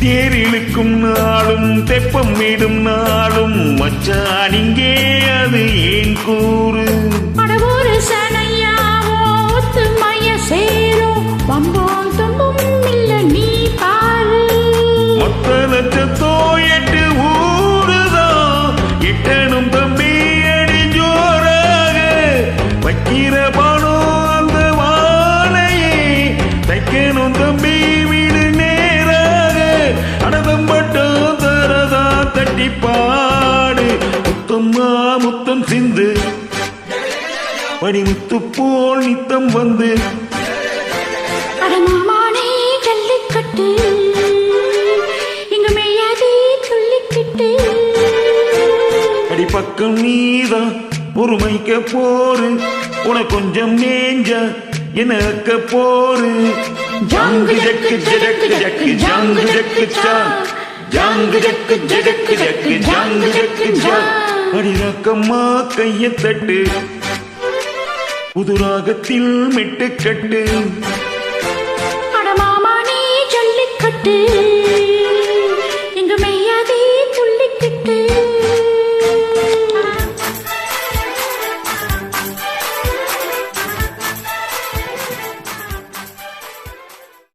தேரிழுக்கும் நாளும் தெப்பம் விடும் நாளும் மச்சான் இங்கே அது ஏன் கூறு ஒரு சனையாவோ ஒத்துமைய சேரும் வம்போம் தும்பும் இல்ல நீ பாரு மொத்த லட்சத்தோ 8 ஊருதான் எட்டனும் தம்பி அடி ஜோராக வைக்கிற பணம் அந்த வாழையே தைக்கணும் தம்பி வீடு நேராக அனதம் பட்டம் தரதா தட்டி பாடு முத்தம்மா முத்தம் சிந்து படிமுத்து போல் நித்தம் வந்து அடமாமானே ஜல்லிக்கட்டு இங்க மேயாதி துள்ளிக்கிட்டு அடிப்பக்கம் நீதான் பொறுமைக்க போரு உன கொஞ்சம் மேஞ்ச எனக்கு போரு ஜங்கு ஜக்கு ஜடக்கு ஜக்கு ஜங்கு ஜக்கு ஜங்கு ஜக்கு ஜடக்கு ஜக்கு ஜங்கு ஜக்கு அடிரக்கம்மா கைய தட்டு புதுராகத்தில் மெட்டுக்கட்டு அடமாமானே ஜல்லிக்கட்டு